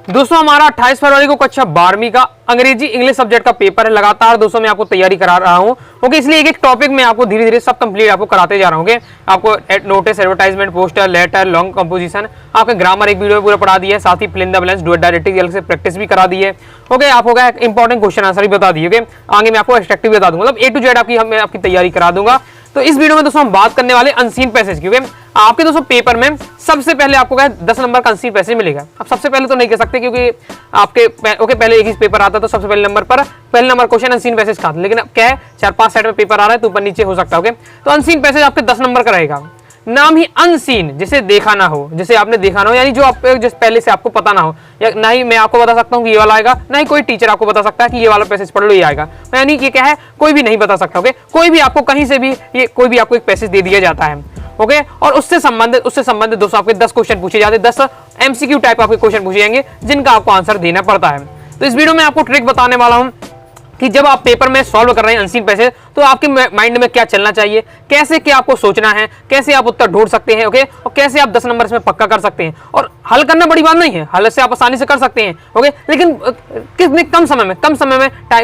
दोस्तों हमारा 28 फरवरी को कक्षा 12वीं का अंग्रेजी इंग्लिश सब्जेक्ट का पेपर है। लगातार दोस्तों मैं आपको तैयारी करा रहा हूं। ओके, इसलिए एक एक टॉपिक में आपको धीरे धीरे सब कंप्लीट आपको कराते जा रहा हूं। आपको notice, advertisement, poster, letter, long composition, आपका ग्रामर एक वीडियो में पूरा पढ़ा दिया है, साथ ही fill in the blanks, do it directly अलग से प्रैक्टिस भी करा दी है। ओके, आप होगा इंपॉर्टेंट क्वेश्चन आंसर भी बता दिए। ओके, आगे मैं आपको एक्सट्रैक्टिव बता दूंगा, मतलब A to Z आपकी तैयारी करा दूंगा। तो इस वीडियो में दोस्तों हम बात करने वाले अनसीन पैसेज की। आपके दोस्तों पेपर में सबसे पहले आपको 10 नंबर का अनसीन पैसेज मिलेगा। अब सबसे पहले तो नहीं कह सकते क्योंकि आपके पहले एक ही पेपर आता तो सबसे पहले नंबर पर पहले नंबर क्वेश्चन अनसीन पैसेज का था, लेकिन अब क्या है 4-5 सेट में पेपर आ रहा है तो ऊपर नीचे हो सकता है। ओके, तो अनसीन पैसेज आपके 10 नंबर का रहेगा। नाम ही अनसीन, जिसे देखा ना हो, जिसे आपने देखा ना हो, यानी जो आप जिस पहले से आपको पता ना हो, या ना ही मैं आपको बता सकता हूँ कि ये वाला आएगा, ना ही कोई टीचर आपको बता सकता है कि ये वाला पैसेज पढ़ लो ये आएगा। यानी कि क्या है, कोई भी नहीं बता सकता। ओके, कोई भी आपको कहीं से भी ये कोई भी आपको एक पैसेज दे दिया जाता है। ओके, और उससे संबंधित दोस्तों आपके 10 क्वेश्चन पूछे जाते हैं। 10 MCQ टाइप आपके क्वेश्चन पूछे जाएंगे जिनका आपको आंसर देना पड़ता है। तो इस वीडियो में आपको ट्रिक बताने वाला हूं कि जब आप पेपर में सॉल्व कर रहे हैं अनसीन पैसेज तो आपके माइंड में क्या चलना चाहिए, कैसे क्या आपको सोचना है, कैसे आप उत्तर ढूंढ सकते हैं। ओके, और कैसे आप 10 नंबर इसमें पक्का कर सकते हैं। और हल करना बड़ी बात नहीं है, हल से आप आसानी से कर सकते हैं। ओके, लेकिन कितने कम समय में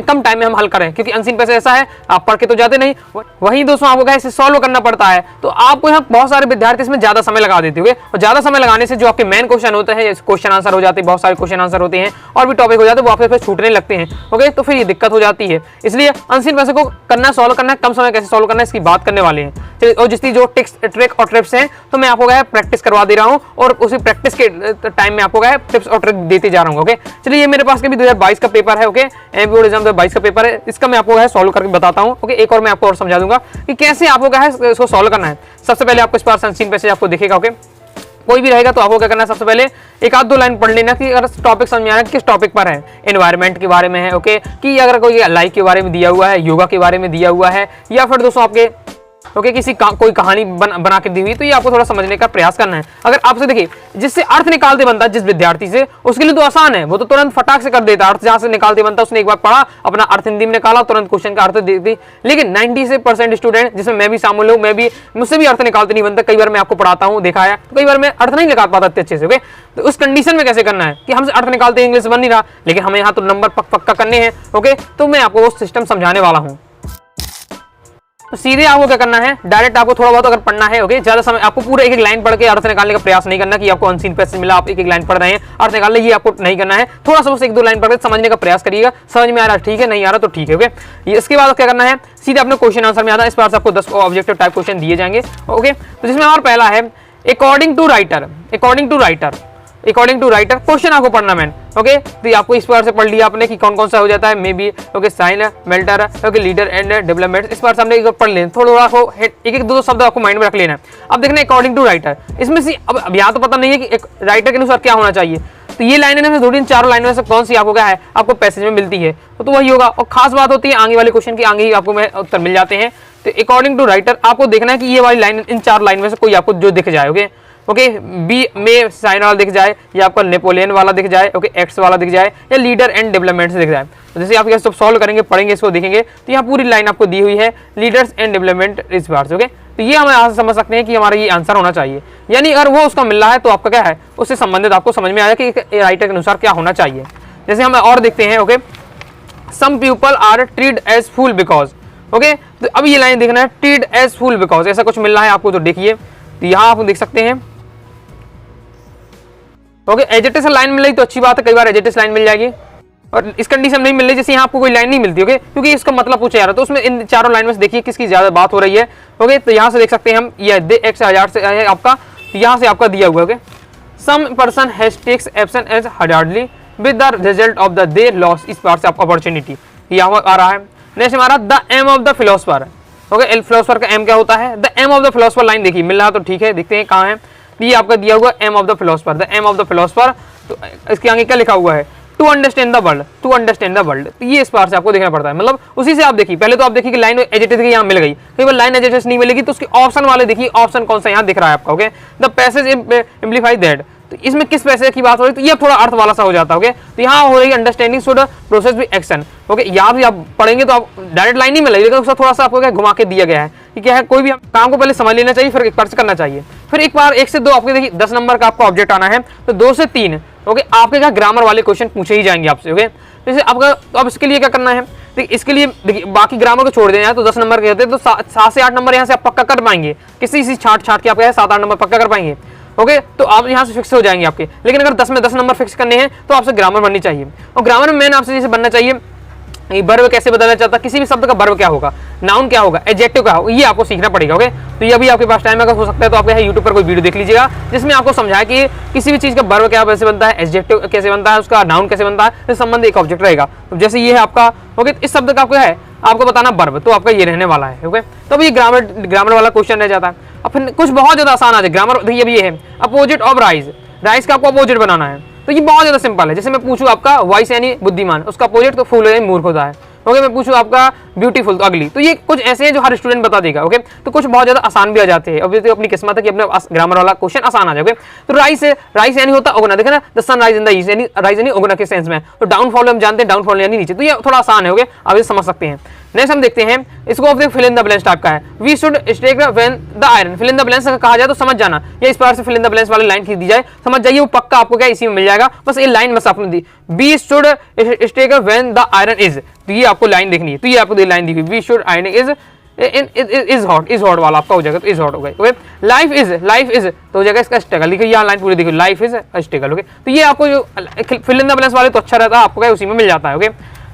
कम टाइम में हम हल करें, क्योंकि अनसीन पैसेज ऐसा है आप पढ़ के तो जाते नहीं, वहीं दोस्तों आपको इसे सॉल्व करना पड़ता है। तो आपको यहाँ बहुत सारे विद्यार्थी इसमें ज्यादा समय लगा देते हैं। और ज्यादा समय लगाने से जो आपके मेन क्वेश्चन होते हैं, क्वेश्चन आंसर हो जाते हैं, बहुत सारे क्वेश्चन आंसर होते हैं और भी टॉपिक हो जाते हैं, वो आपके छूटने लगते हैं। ओके, तो फिर ये दिक्कत हो जाती है। इसलिए अनसीन पैसेज को सॉल्व करना है, कम समय कैसे सॉल्व करना है इसकी बात करने वाले हैं। और जिसकी जो ट्रिक और ट्रिप्स हैं तो मैं आपको प्रैक्टिस करवा दे रहा हूं और उसी प्रैक्टिस के टाइम में आपको टिप्स और ट्रिक देते जा रहा हूं। ओके, चलिए ये मेरे पास के भी 2022 का पेपर है। ओके, एमपी बोर्ड एग्जाम 2022 का पेपर है, इसका मैं आपको सॉल्व करके बताता हूं। ओके, एक और मैं आपको और समझा दूंगा कि कैसे आपको इसको सॉल्व करना है। सबसे पहले आपको इस बार अनसीन पैसेज आपको दिखेगा। ओके, कोई भी रहेगा तो आपको क्या करना है, सबसे पहले एक आध दो लाइन पढ़ लेना कि अगर टॉपिक समझ में आ रहा है किस टॉपिक पर है, एनवायरनमेंट के बारे में है। ओके, कि अगर कोई लाइफ के बारे में दिया हुआ है, योगा के बारे में दिया हुआ है, या फिर दोस्तों आपके किसी कोई कहानी बना के दी हुई, तो ये आपको थोड़ा समझने का प्रयास करना है। अगर आपसे देखिए जिससे अर्थ निकालते बनता है जिस विद्यार्थी से, उसके लिए तो आसान है, वो तो तुरंत फटाक से कर देता है। अर्थ जहां से निकालते बनता है उसने एक बार पढ़ा, अपना अर्थ हिंदी में निकाला, तुरंत क्वेश्चन का अर्थ दे दी। लेकिन 90% स्टूडेंट, जिसमें मैं भी शामिल हूं, मुझसे भी अर्थ निकालते नहीं बनता। कई बार मैं आपको पढ़ाता हूं, देखा है, तो कई बार मैं अर्थ नहीं निकाल पाता अच्छे से। तो उस कंडीशन में कैसे करना है कि हमसे अर्थ निकालते इंग्लिश बन नहीं रहा, लेकिन हमें यहाँ तो नंबर पक्का करने हैं। ओके, तो मैं आपको वो सिस्टम समझाने वाला हूँ। तो सीधे आपको क्या करना है, डायरेक्ट आपको थोड़ा बहुत अगर पढ़ना है। ओके, ज्यादा समय आपको पूरा एक लाइन पढ़ के अर्थ निकालने का प्रयास नहीं करना कि आपको अनसीन पैसेज मिला, आप एक लाइन पढ़ रहे हैं अर्थ निकाल ले, ये आपको नहीं करना है। थोड़ा सा बस 1-2 लाइन पढ़ के समझने का प्रयास करिएगा। समझ में आ रहा है ठीक है, नहीं आ रहा तो ठीक है। ओके, इसके बाद क्या करना है, सीधे अपने क्वेश्चन आंसर में आता है। इस बार से आपको 10 ऑब्जेक्टिव टाइप क्वेश्चन दिए जाएंगे। ओके, तो जिसमें और पहला है अकॉर्डिंग टू राइटर क्वेश्चन आपको पढ़ना मैन। ओके, तो आपको इस बार से पढ़ लिया आपने कि कौन कौन सा हो जाता है, maybe, okay, sign, melter, okay, leader and development. इस बार से हमने एक पढ़ लेना, थोड़ा एक दो शब्द आपको माइंड में रख लेना है। अब देखना अकॉर्डिंग टू राइटर, इसमें से अब यहाँ तो पता नहीं है कि एक राइटर के अनुसार क्या होना चाहिए। तो ये लाइनें में 2-3-4 लाइनों में से कौन सी आपको क्या है आपको पैसेज में मिलती है तो वही होगा। और खास बात होती है आगे वाले क्वेश्चन की, आगे ही आपको उत्तर मिल जाते हैं। तो अकॉर्डिंग टू राइटर आपको देखना है कि ये वाली लाइन, इन 4 लाइन में से कोई आपको जो दिख जाए। ओके, ओके, बी में साइन वाला दिख जाए, या आपका नेपोलियन वाला दिख जाए, ओके, एक्स वाला दिख जाए, या लीडर एंड डेवलपमेंट से दिख जाए। तो जैसे आप ये सब सॉल्व करेंगे, पढ़ेंगे, इसको देखेंगे तो यहाँ पूरी लाइन आपको दी हुई है लीडर्स एंड डेवलपमेंट इस बार से। ओके, तो ये हम यहाँ से समझ सकते हैं कि हमारा ये आंसर होना चाहिए। यानी अगर वो उसका मिल रहा है तो आपका क्या है, उससे संबंधित आपको समझ में आया कि राइटर के अनुसार क्या होना चाहिए। जैसे हम और देखते हैं, okay, some people are treated as fool because. Okay, तो अब ये लाइन देखना है, ट्रीड एज फूल बिकॉज, ऐसा कुछ मिल रहा है आपको तो देखिए। तो यहाँ आप देख सकते हैं, ओके, एजेटिव से लाइन मिल रही तो अच्छी बात है, कई बार एजेटिव लाइन मिल जाएगी और इस कंडीशन नहीं मिल रही, जैसे यहाँ आपको कोई लाइन नहीं मिलती। ओके, क्योंकि इसका मतलब पूछा जा रहा है, तो उसमें इन 4 लाइन में से देखिए किसकी ज्यादा बात हो रही है। ओके, तो यहाँ से देख सकते हैं हम, ये दे एक्स 1000 से है आपका, यहाँ से आपका दिया हुआ है। Okay, some person has takes absent as hardly with the result of the they loss, इस बार से आपका अपॉर्चुनिटी यहाँ आ रहा है। नेक्स्ट हमारा the aim of the philosopher. Okay, philosopher का एम क्या होता है, the aim of the philosopher line देखिए मिल रहा है तो ठीक है, देखते हैं कहाँ है। ये आपका दिया हुआ aim of the philosopher, the aim of the philosopher. तो इसके आगे क्या लिखा हुआ है, टू अंडरस्टैंड द वर्ल्ड। तो ये इस बार से आपको देखना पड़ता है, मतलब उसी से आप देखिए। पहले तो आप देखिए कि लाइन एजेटिव की यहाँ मिल गई, कई बार लाइन एजेटिव नहीं मिलेगी तो उसकी ऑप्शन वाले देखिए, ऑप्शन कौन सा यहाँ दिख रहा है आपका। Okay, the passage amplify that, तो इसमें किस पैसे की बात हो रही है, तो ये थोड़ा अर्थ वाला सा हो जाता है। तो यहाँ हो रही है understanding should process with action. Okay, यहाँ भी आप पढ़ेंगे तो आप डायरेक्ट लाइन नहीं मिलेगी, लेकिन उसका थोड़ा सा आपको घुमा के दिया गया है कि क्या है, कोई भी काम को पहले समझ लेना चाहिए, फिर एक बार से करना चाहिए। फिर एक बार 1 से 2 आपके देखिए 10 नंबर का आपको ऑब्जेक्ट आना है, तो 2 से 3 ओके, आपके क्या ग्रामर वाले क्वेश्चन पूछे ही जाएंगे आपसे। ओके, जैसे आपका, तो अब इसके लिए क्या करना है, देखिए इसके लिए देखिए बाकी ग्रामर को छोड़ देना है तो 10 नंबर के होते हैं, तो 7 से 8 नंबर यहाँ से आप पक्का कर पाएंगे, किसी से छाट के आप 7-8 नंबर पक्का कर पाएंगे। ओके, तो आप यहाँ से फिक्स हो जाएंगे आपके। लेकिन अगर 10 में 10 नंबर फिक्स करने हैं तो आपसे ग्रामर बननी चाहिए, और ग्रामर में मैंने आपसे जैसे बनना चाहिए वर्ब कैसे बदलना चाहता, किसी भी शब्द का वर्ब क्या होगा, नाउन क्या होगा, एडजेक्टिव क्या होगा, ये आपको सीखना पड़ेगा। ओके, तो ये अभी आपके पास टाइम अगर हो सकता है तो आप यूट्यूब पर कोई वीडियो देख लीजिएगा जिसमें आपको समझाया कि किसी भी चीज का वर्ब क्या कैसे बनता है, एडजेक्टिव कैसे बनता है, उसका नाउन कैसे बनता है, इस संबंध एक ऑब्जेक्ट रहेगा। तो जैसे ये है आपका, ओके, इस शब्द का आपको है आपको बताना वर्ब, तो आपका ये रहने वाला है। ओके, तो अब ये ग्रामर वाला क्वेश्चन रह जाता है। अब फिर कुछ बहुत ज्यादा आसान आ जाए ग्रामर। देखिए अब ये है अपोजिट ऑफ राइज, राइज का आपको अपोजिट बनाना है, तो ये बहुत ज्यादा सिंपल है। जैसे मैं पूछूं आपका वाइस यानी बुद्धिमान, उसका अपोजिट तो फूल यानी मूर्ख होता है। ओके, मैं पूछूं आपका ब्यूटीफुल तो अगली, तो ये कुछ ऐसे हैं जो हर स्टूडेंट बता देगा। ओके, तो कुछ बहुत ज्यादा आसान भी आ जाते हैं। अब ये तो अपनी किस्मत है कि अपने ग्रामर वाला क्वेश्चन आसान आ जाए। तो राइस यानी होता उगना, देखा ना, the sun rise in the east, यानी राइज यानी उगना के सेंस में। तो डाउनफॉल हम जानते हैं, डाउनफॉल यानी नीचे, तो ये थोड़ा आसान है। ओके, आप ये समझ सकते हैं। नेक्स्ट हम देखते हैं इसको, of the fill in the blanks type का है। We should strike when the iron, fill in the blanks कहा जाए तो समझ जाना, या इस बार से फिल इन द ब्लैंक्स वाली लाइन खींच दी जाए, समझ जाइए वो पक्का आपको क्या इसी में मिल जाएगा। बस ये लाइन बस आपने दी, we should strike when the iron is, तो ये आपको लाइन देखनी है। तो ये आपको लाइन दी हुई, we should iron is hot वाला आपका हो जाएगा, तो इज हॉट हो गया। ओके, लाइफ इज तो हो जाएगा इसका स्ट्रगल। देखिए यहाँ लाइन पूरी देखिए, लाइफ इज स्ट्रगल। ओके, तो ये आपको जो फिल इन द ब्लैंक्स वाले तो अच्छा रहता है, आपको क्या उसी में मिल जाता है। ओके,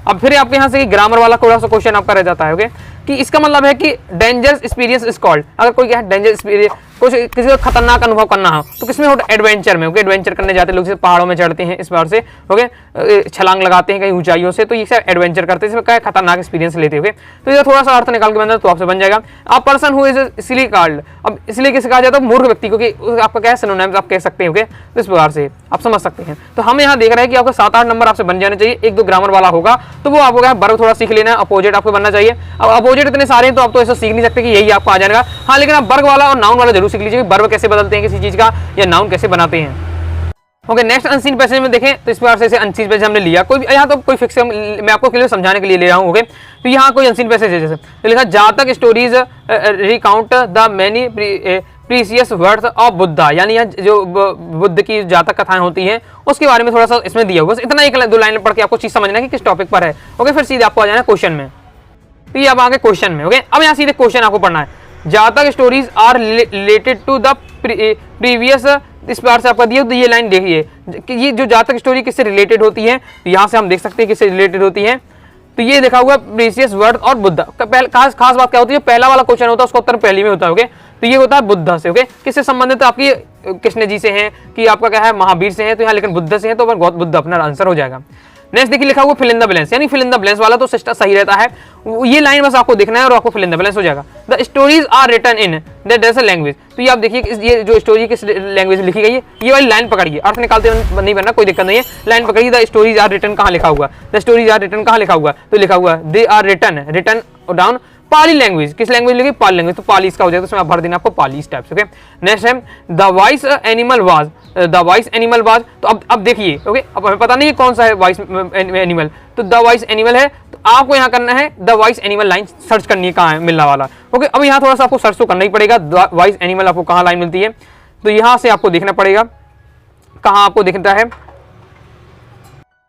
अब फिर आपके यहाँ से ग्रामर वाला थोड़ा सा क्वेश्चन आपका रह जाता है। ओके, कि इसका मतलब है कि डेंजरस एक्सपीरियंस इज कॉल्ड, अगर कोई क्या है डेंजरस एक्सपीरियंस, कुछ किसी को खतरनाक अनुभव करना हो तो किसमें होता है, एडवेंचर में। ओके, एडवेंचर करने जाते हैं लोग, जैसे पहाड़ों में चढ़ते हैं इस बार से, ओके, छलांग लगाते हैं कहीं ऊंचाइयों से, तो ये सब एडवेंचर करते हैं, इसमें क्या खतरनाक एक्सपीरियंस लेते हैं। ओके, तो ये थोड़ा सा अर्थ निकाल के बंदा तो आपसे बन जाएगा। अ पर्सन हु इज इसलिए कॉल्ड, अब इसलिए किसे कहा जाता है, मूर्ख व्यक्ति, क्योंकि आपका क्या है सिनोनिम्स आप कह सकते हैं। ओके, तो इस प्रकार से आप समझ सकते हैं। तो हम यहाँ देख रहे हैं कि आपको 7-8 नंबर आपसे बन जाने चाहिए, 1-2 ग्रामर वाला होगा तो वो आपको क्या वर्ब थोड़ा सीख लेना है, अपोजिट आपको बनना चाहिए। अब अपोजिट इतने सारे हैं तो आप तो ऐसा सीख नहीं सकते कि यही आपको आ जाएगा। हाँ, लेकिन आप वर्ब वाला और नाउन वाला जरूर सीख लीजिए, वर्ब कैसे बदलते हैं किसी चीज का, या नाउन कैसे बनाते हैं। ओके, नेक्स्ट अनसीन पैसेज में देखें तो इस प्रकार से अनसीन पैसेज हमने लिया, कोई यहाँ तो कोई फिक्स, मैं आपको क्लियर समझाने के लिए ले रहा हूँ। ओके, तो यहाँ कोई अनसीन पैसेज है, जैसे तो लिखा जातक stories recount the many precious words of Buddha, यानी जो बुद्ध की जातक कथाएं होती हैं उसके बारे में थोड़ा सा इसमें दिया हुआ। बस इतना 1-2 लाइन पढ़ के आपको चीज समझना है कि किस टॉपिक पर है। ओके, फिर सीधे आपको आ जाना क्वेश्चन में। तो ये अब आगे क्वेश्चन में। ओके, अब यहाँ सीधे क्वेश्चन आपको पढ़ना है, Jataka stories are related to the previous, इस बार से आपका दिया तो ये लाइन देखिए कि ये जो जातक स्टोरी किससे रिलेटेड होती है, तो यहाँ से हम देख सकते हैं किससे रिलेटेड होती है। तो ये देखा हुआ प्रीसियस वर्ड और बुद्धा, खास बात क्या होती है, पहला वाला क्वेश्चन होता है उसका उत्तर पहले में होता है। ओके, तो ये होता है बुद्धा से। ओके, किससे संबंधित, आपकी कृष्ण जी से हैं कि आपका क्या है महावीर से हैं, तो यहाँ लेकिन बुद्ध से हैं, तो गौतम बुद्ध अपना आंसर हो जाएगा। नेक्स्ट देखिए लिखा हुआ फिल इन द ब्लैंक्स, यानी फिल इन द ब्लैंक्स वाला तो सिस्टम सही रहता है, ये लाइन बस आपको देखना है और आपको फिल इन द ब्लैंक्स हो जाएगा। The stories are written in that language, तो ये आप देखिए ये जो स्टोरी किस लैंग्वेज लिखी गई है, ये वाली लाइन पकड़िए, अर्थ निकालते नहीं बनना, कोई दिक्कत नहीं है, लाइन पकड़िए। द स्टोरीज आर रिटन कहाँ लिखा हुआ, द स्टोरीज आर रिटन कहाँ लिखा हुआ, तो लिखा हुआ they are written down Pali language, किस लैंग्वेज लिखी, पाली लैंग्वेज, तो पाली इसका हो जाएगा, उसमें आप भर देना आपको पाली इस टाइप से। ओके, नेक्स्ट है the voice animal was, the voice animal was, तो अब देखिए। ओके, अब हमें पता नहीं है कौन सा है वॉइस एनिमल, तो द वॉइस एनिमल है, तो आपको यहाँ करना है the voice animal line search करनी है कहाँ है मिलने वाला। ओके, अब यहाँ थोड़ा सा आपको सर्च तो करना ही पड़ेगा, द वॉइस एनिमल आपको कहाँ लाइन मिलती है, तो यहाँ से आपको देखना पड़ेगा कहाँ आपको दिखता है।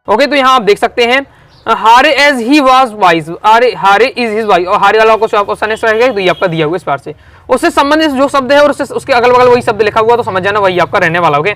ओके, तो यहाँ आप देख सकते हैं हारे एज ही वाज वाइज, हारे इज हिज वाइज, और हारे वाला क्वेश्चन रहेगा, तो ये आपका दिया हुआ इस बार से उससे संबंधित जो शब्द है और उसके अगल बगल वही शब्द लिखा हुआ, तो समझ जाना वही आपका रहने वाला। Okay,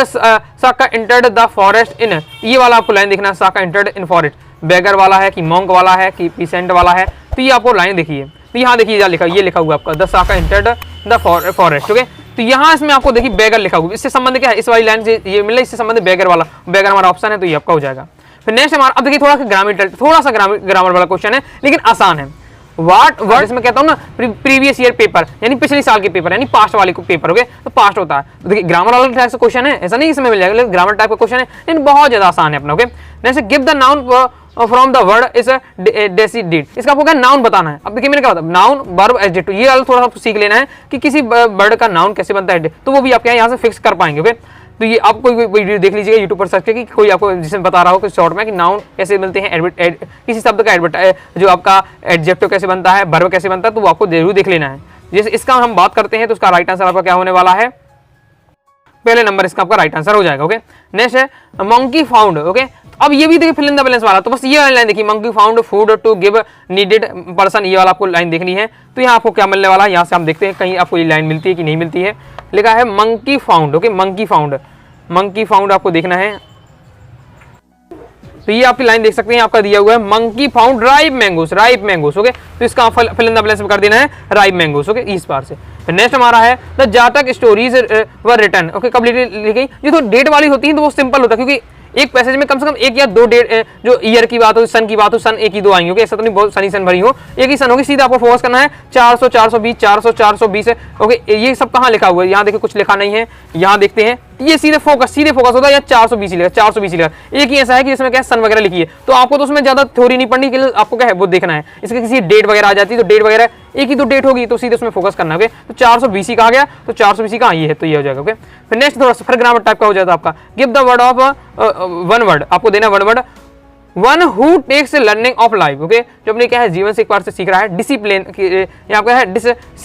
Saka entered the forest इन, ये वाला आपको लाइन देखना है, साका एंटर्ड इन फॉरेस्ट, बेगर वाला है कि मॉन्क वाला है कि पीसेंट वाला है, तो ये आपको लाइन देखिए। तो यहाँ देखिए क्या लिखा, ये लिखा हुआ आपका the Saka entered the forest. Okay, तो यहाँ इसमें आपको देखिए बेगर लिखा हुआ, इससे संबंध क्या है, इस वाली लाइन से ये मिला, इससे संबंधित बेगर वाला, बेगर हमारा ऑप्शन है, तो ये आपका हो जाएगा। फिर नेक्स्ट हमारा, अब देखिए थोड़ा सा ग्रामर वाला क्वेश्चन है लेकिन आसान है। वाट वर्ड, इसमें कहता हूँ ना प्रीवियस ईयर पेपर, यानी पिछले साल के पेपर, यानी पास्ट वाले पेपर। हो गए, तो पास्ट होता है। तो देखिए ग्रामर वाला टाइप से क्वेश्चन है, ऐसा नहीं इसमें मिल जाएगा, ग्रामर टाइप का क्वेश्चन है लेकिन बहुत ज्यादा आसान है अपना। ओके, जैसे give the noun from the word is decided, इसका आपको क्या नाउन बताना है। अब देखिए मैंने क्या बताया, नाउन वर्ब एडजेक्टिव, ये वाला थोड़ा सा सीख लेना है कि किसी वर्ड का नाउन कैसे बनता है, तो वो भी आप यहाँ से फिक्स कर पाएंगे। ओके, तो ये आप कोई वीडियो देख लीजिएगा यूट्यूब पर सर्च करके, कोई आपको जिसमें बता रहा हो कि शॉर्ट में कि नाउन कैसे मिलते हैं, किसी शब्द का जो आपका एडजेक्टिव कैसे बनता है, वर्ब कैसे बनता है, तो वो आपको जरूर देख लेना है। जैसे इसका हम बात करते हैं तो उसका राइट आंसर आपका क्या होने वाला है, पहले नंबर इसका आपका राइट आंसर हो जाएगा। ओके, नेक्स्ट है मंकी फाउंड। ओके, अब ये भी देखिए फिल इन द ब्लैंक्स वाला, तो बस ये लाइन देखिए, monkey found food to give needed person, ये वाला आपको लाइन देखनी है। तो यहाँ आपको क्या मिलने वाला है, यहाँ से हम देखते हैं कहीं आपको ये लाइन मिलती है कि नहीं मिलती है। लिखा है monkey found. Okay, monkey found, monkey found आपको देखना है। तो ये आपकी लाइन देख सकते हैं, आपका दिया हुआ है monkey found ripe mangoes, ripe mangoes. Okay, तो इसका फिल इन द ब्लैंक्स में कर देना है राइप मैंगोस। ओके, इस बार से। नेक्स्ट हमारा है द जातक स्टोरीज वर रिटन। ओके, कब लिखी गई, जो तो डेट वाली होती है तो वो सिंपल होता है, क्योंकि एक पैसेज में कम से कम एक या दो डेट, जो ईयर की बात हो, सन की बात हो, सन एक ही दो आएंगे। ओके, ऐसा तो नहीं बहुत सनी सन भरी हो, एक ही सन होगी। सीधा आपको फोकस करना है 400 420 400 420 है। ओके, ये सब कहाँ लिखा हुआ है, यहाँ देखिए कुछ लिखा नहीं है, यहाँ देखते हैं ये सीधे फोकस होता है, या 420 लिखा, 420 लिखा। एक ही ऐसा है कि इसमें क्या सन वगैरह लिखी है, तो आपको तो उसमें ज्यादा थ्योरी नहीं पढ़नी, आपको क्या है वो देखना है। इसके किसी डेट वगैरह आ जाती है तो डेट वगैरह एक ही दो डेट होगी तो सीधे उसमें फोकस करना है। तो 420 कहा गया, तो 420 कहाँ ये है, तो ये हो जाएगा। ओके, फिर नेक्स्ट थोड़ा सा फिर ग्रामर टाइप का हो जाता है आपका, give the word of one word, आपको देना one word, one who takes learning of life. Okay, जो अपने क्या है जीवन से एक बार से सीख रहा है, डिसिप्लिन यहाँ पे है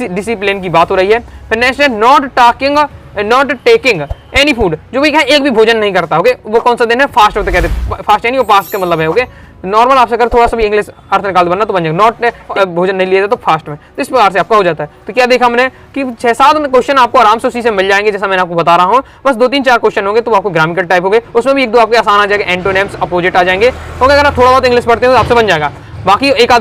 डिसिप्लिन की बात हो रही है। फिर नेक्स्ट है नॉट टेकिंग एनी फूड, जो भी क्या एक भी भोजन नहीं करता। ओके, वो कौन सा दिन है, फास्ट होते कहते हैं, फास्ट यानी वो पास्ट का मतलब है। ओके, नॉर्मल आपसे अगर थोड़ा सा भी इंग्लिश अर्थ निकाल बनना तो बन जाएगा, नॉट भोजन नहीं लिया तो फास्ट में, तो इस प्रकार से आपका हो जाता है। तो क्या देखा हमने कि 6-7 क्वेश्चन आपको आराम से उसी से मिल जाएंगे, जैसा मैंने आपको बता रहा हूँ। बस 2-3-4 क्वेश्चन होंगे तो आपको ग्रामेटिकल टाइप हो गए, उसमें भी 1-2 आपके आसान आ जाएगा, एंटोनिम्स अपोजिट आ जाएंगे। ओके, अगर आप थोड़ा बहुत इंग्लिश पढ़ते हो तो आपसे बन जाएगा। बाकी एक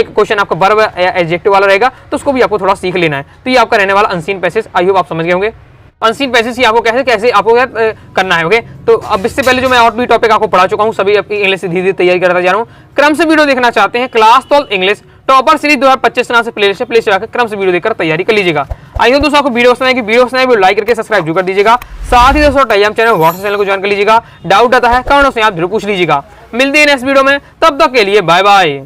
क्वेश्चन आपका वर्ब या एडजेक्टिव वाला रहेगा, तो उसको भी आपको थोड़ा सीख लेना है। तो ये आपका रहने वाला अनसीन पैसेज, आई होप आप समझ गए होंगे। अनसीन पैसेज आपको कैसे आपको करना है। ओके, तो अब इससे पहले जो मैं और भी टॉपिक आपको पढ़ा चुका हूँ, सभी आपकी इंग्लिश से धीरे धीरे तैयारी करता जा रहा हूँ। क्रम से वीडियो देखना चाहते हैं, क्लास 12 इंग्लिश टॉपर सीरीज 2025 नाम से प्लेलिस्ट से आकर क्रम से वीडियो देखकर तैयारी कर लीजिएगा। आई होप दोस्तों आपको वीडियो पसंद आएगी, वीडियो लाइक करके सब्सक्राइब जरूर कर दीजिएगा। साथ ही दोस्तों टेलीग्राम चैनल व्हाट्सएप चैनल को ज्वाइन कर लीजिएगा। डाउट आता है कमेंट से आप जरूर पूछ लीजिएगा। मिलते हैं नेक्स्ट वीडियो में, तब तक के लिए बाय बाय।